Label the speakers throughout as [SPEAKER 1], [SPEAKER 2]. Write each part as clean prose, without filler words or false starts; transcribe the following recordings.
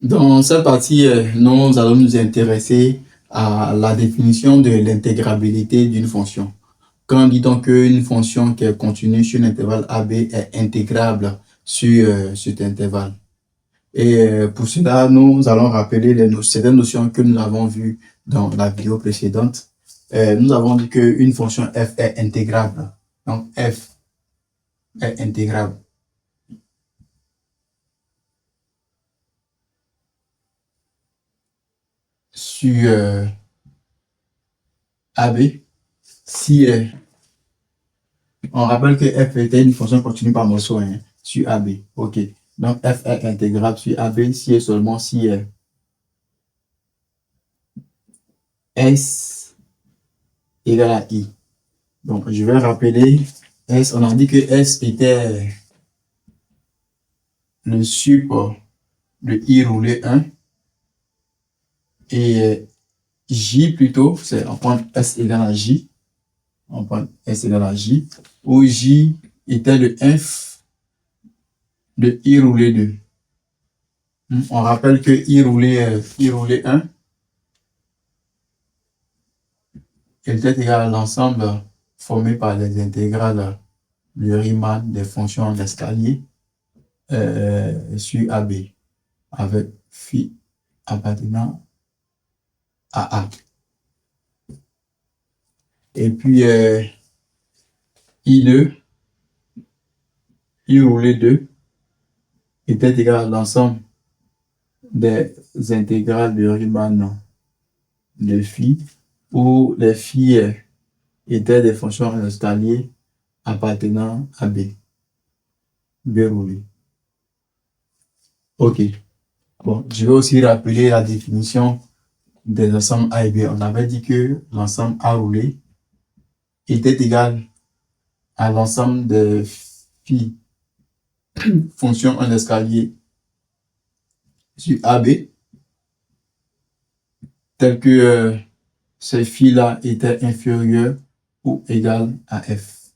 [SPEAKER 1] Dans cette partie, nous allons nous intéresser à la définition de l'intégrabilité d'une fonction. Quand dit-on qu'une fonction qui est continue sur l'intervalle AB est intégrable sur cet intervalle? Et pour cela, nous allons rappeler certaines notions que nous avons vues dans la vidéo précédente. Nous avons dit qu'une fonction f est intégrable. Donc, f est intégrable sur AB si on rappelle que f était une fonction continue par morceau sur AB. OK. Donc, f est intégrable sur AB si et seulement si S égale à I. Donc, je vais rappeler S. On a dit que S était le support de I roulé 1 et J plutôt, c'est on prend S égale à J. On prend S égale à J, où J était le F de I roulé 2. On rappelle que I roulé 1 était égal à l'ensemble formé par les intégrales de Riemann des fonctions d'escalier sur AB avec phi appartenant à A. Et puis I2, I roulé 2 était égal à l'ensemble des intégrales de Riemann de phi où les phi étaient des fonctions d'escalier appartenant à B. B roulé. OK. Bon, je vais aussi rappeler la définition des ensembles A et B. On avait dit que l'ensemble A roulé était égal à l'ensemble des phi fonctions en escalier sur AB, tel que ces phi-là étaient inférieurs ou égales à F.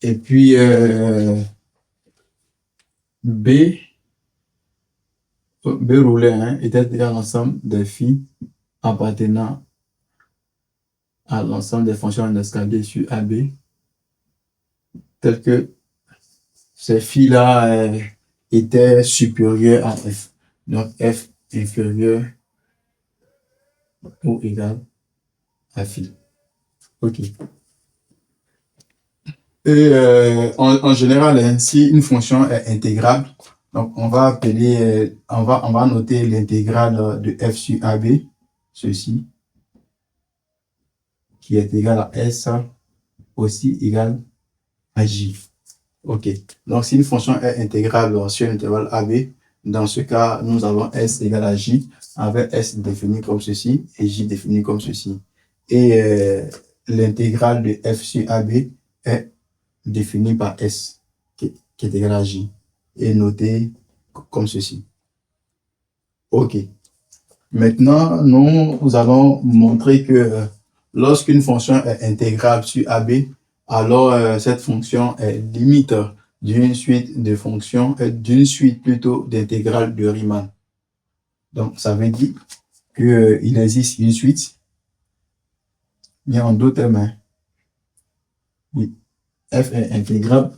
[SPEAKER 1] Et puis B roulé était égal à l'ensemble des phi appartenant à l'ensemble des fonctions en escalier sur AB, tel que ces phi-là étaient supérieurs à F. Donc F inférieur ou égal à phi. OK. Et en général, si une fonction est intégrable, donc on va appeler, on va noter l'intégrale de f sur AB, ceci, qui est égal à S aussi égal à J. OK. Donc si une fonction est intégrable sur l'intervalle AB, dans ce cas, nous avons S égale à J, avec S défini comme ceci et J défini comme ceci. Et l'intégrale de f sur AB est défini par S, qui est égal à J, et noté comme ceci. OK. Maintenant, nous allons montrer que lorsqu'une fonction est intégrable sur AB, alors cette fonction est limite d'une suite de fonctions, d'une suite plutôt d'intégrales de Riemann. Donc, ça veut dire qu'il existe une suite, mais en d'autres termes, oui, f est intégrable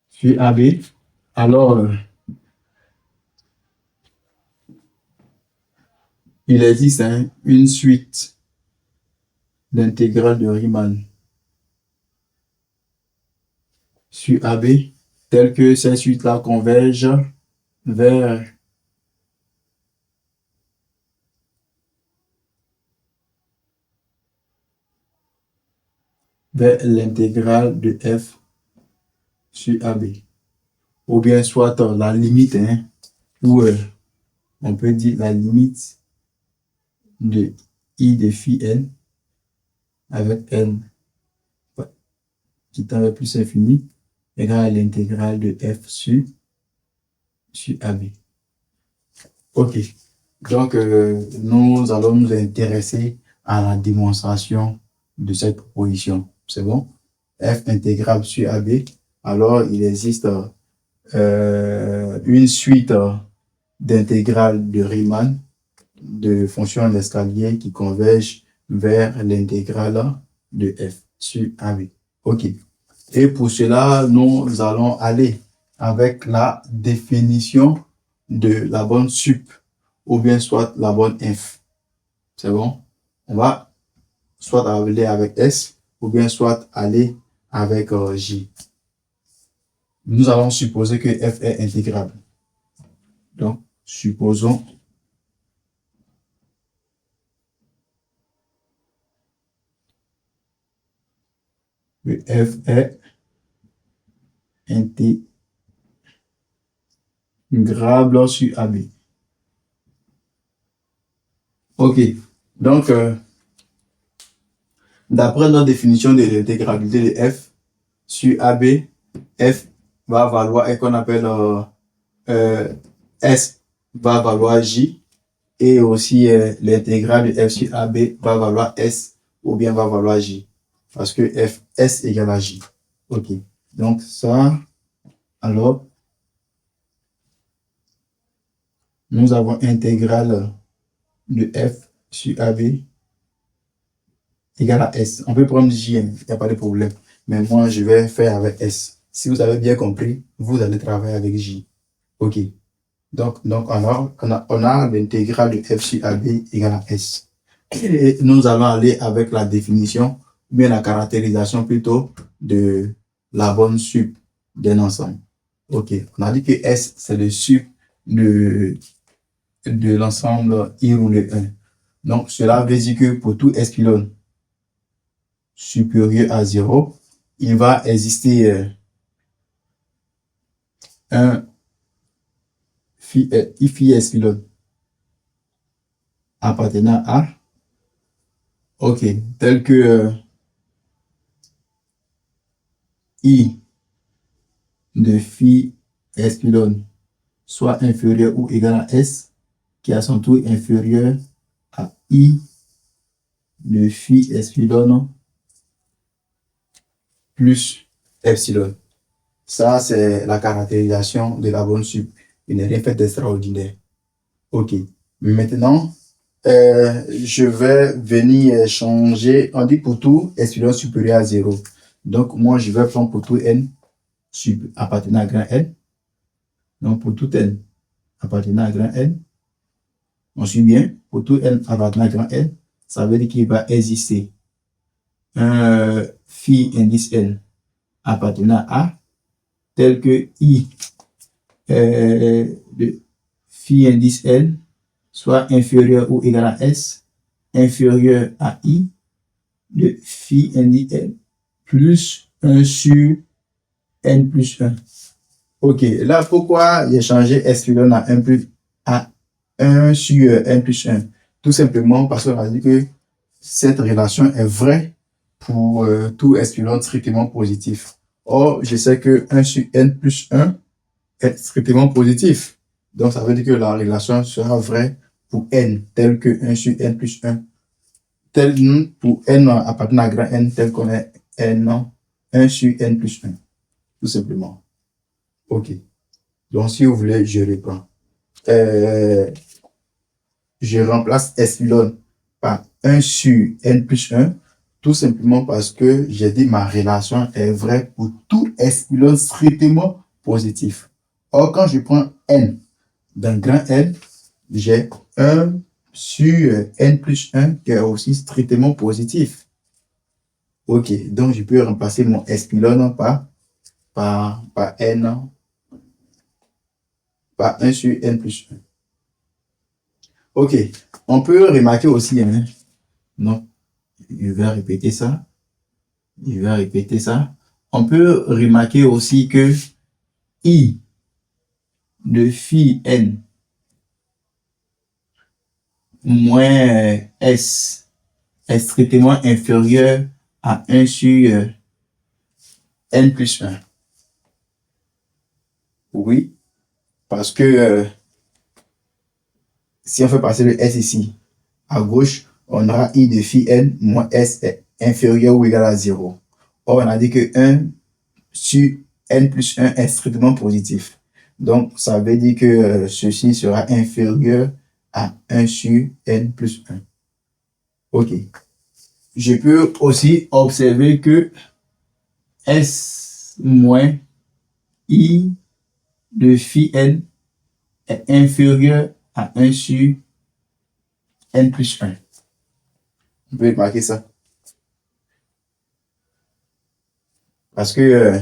[SPEAKER 1] sur AB, alors il existe une suite d'intégrales de Riemann sur AB, telle que ces suites-là convergent vers l'intégrale de f sur AB. Ou bien soit la limite, ou on peut dire la limite de I de phi n avec n qui tend vers plus infini égale à l'intégrale de f sur AB. OK. Donc, nous allons nous intéresser à la démonstration de cette proposition. C'est bon? F intégrable sur AB. Alors, il existe une suite d'intégrales de Riemann, de fonctions d'escalier qui convergent vers l'intégrale de F sur AB. OK. Et pour cela, nous allons aller avec la définition de la borne sup ou bien soit la borne inf. C'est bon? On va soit aller avec S ou bien soit aller avec J. Nous allons supposer que F est intégrable. Donc, supposons que F est intégrable sur AB. OK. Donc, d'après notre définition de l'intégrabilité de F sur AB, F va valoir et qu'on appelle S va valoir J et aussi l'intégrale de F sur AB va valoir S ou bien va valoir J parce que F S égale à J. OK. Donc ça, alors, nous avons intégrale de F sur AB égale à S. On peut prendre J, il n'y a pas de problème. Mais moi, je vais faire avec S. Si vous avez bien compris, vous allez travailler avec J. OK. Donc alors, on a l'intégrale de F sur AB égale à S. Et nous allons aller avec la définition, ou bien la caractérisation plutôt, de la borne sup d'un ensemble. OK. On a dit que S, c'est le sup de l'ensemble I roulé 1. Donc, cela veut dire que pour tout S pylône supérieur à 0, il va exister un phi S pylône appartenant à, OK, tel que I de phi S pylône soit inférieur ou égal à S, qui à son tour inférieur à I de phi S pylône plus epsilon. Ça, c'est la caractérisation de la borne sup. Il n'est rien fait d'extraordinaire. OK. Maintenant, je vais venir changer. On dit pour tout epsilon supérieur à 0. Donc, moi, je vais prendre pour tout n appartenant à grand N. Donc, pour tout n appartenant à grand N, on suit bien. Pour tout n appartenant à grand N, ça veut dire qu'il va exister un phi indice n appartenant à tel que I de phi indice n soit inférieur ou égal à S, inférieur à I de phi indice n plus 1 sur n plus 1. OK, là, pourquoi j'ai changé epsilon à 1 plus à 1 sur n plus 1? Tout simplement parce qu'on a dit que cette relation est vraie pour tout epsilon strictement positif. Or, je sais que 1 sur n plus 1 est strictement positif. Donc, ça veut dire que la relation sera vraie pour n, tel que 1 sur n plus 1. Tel pour n appartenant à grand N, tel qu'on est n, 1 sur n plus 1. Tout simplement. OK. Donc, si vous voulez, je reprends. Je remplace epsilon par 1 sur n plus 1, tout simplement parce que j'ai dit ma relation est vraie pour tout epsilon strictement positif. Or, quand je prends n dans grand N, j'ai 1 sur n plus 1 qui est aussi strictement positif. OK, donc je peux remplacer mon epsilon par n, par 1 sur n plus 1. OK, on peut remarquer aussi, hein, non, je vais répéter ça. On peut remarquer aussi que I de phi n moins S est strictement inférieur à 1 sur n plus 1. Oui, parce que si on fait passer le S ici à gauche, on aura I de phi n moins S est inférieur ou égal à 0. Or, on a dit que 1 sur n plus 1 est strictement positif. Donc, ça veut dire que ceci sera inférieur à 1 sur n plus 1. OK. Je peux aussi observer que S moins I de phi n est inférieur à 1 sur n plus 1. Vous pouvez marquer ça. Parce que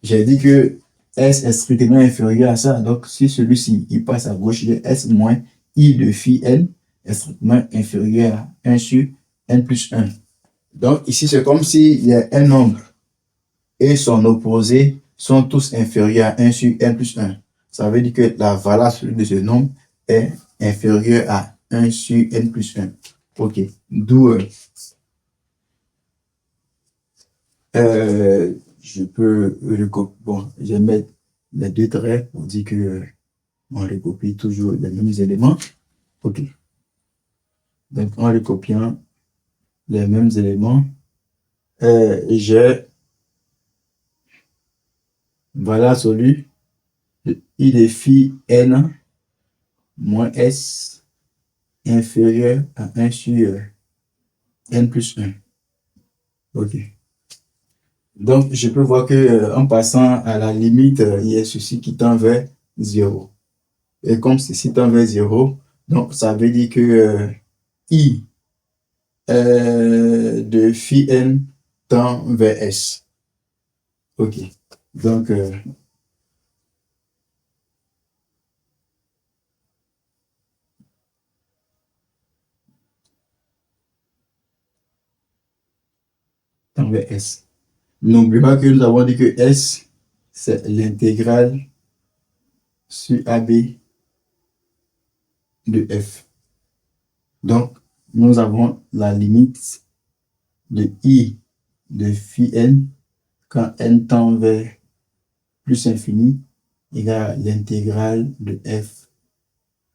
[SPEAKER 1] j'ai dit que S est strictement inférieur à ça. Donc, si celui-ci il passe à gauche, j'ai S moins I de phi n est strictement inférieur à 1 sur n plus 1. Donc, ici, c'est comme s'il y a un nombre et son opposé sont tous inférieurs à 1 sur n plus 1. Ça veut dire que la valeur absolue de ce nombre est inférieure à 1 sur n plus 1. OK. D'où je peux recopier. Bon, je vais mettre les deux traits pour dire que on recopie toujours les mêmes éléments. OK. Donc, en recopiant les mêmes éléments, j'ai valeur absolue de I de phi n moins S inférieur à 1 sur n plus 1. OK. Donc, je peux voir que en passant à la limite, il y a ceci qui tend vers 0. Et comme ceci tend vers 0, donc ça veut dire que I de phi n tend vers S. OK. Donc, tend vers S. N'oubliez pas que nous avons dit que S, c'est l'intégrale sur AB de F. Donc, nous avons la limite de I de phi n quand n tend vers plus infini égale à l'intégrale de F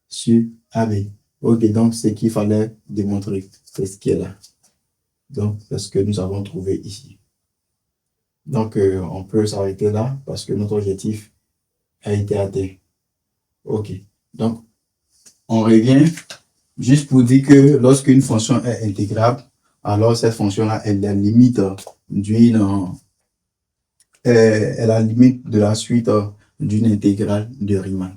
[SPEAKER 1] sur AB. OK, donc c'est ce qu'il fallait démontrer. C'est ce qui est là. Donc, c'est ce que nous avons trouvé ici. Donc, on peut s'arrêter là parce que notre objectif a été atteint. OK. Donc, on revient juste pour dire que lorsqu'une fonction est intégrable, alors cette fonction-là est la limite d'une est la limite de la suite d'une intégrale de Riemann.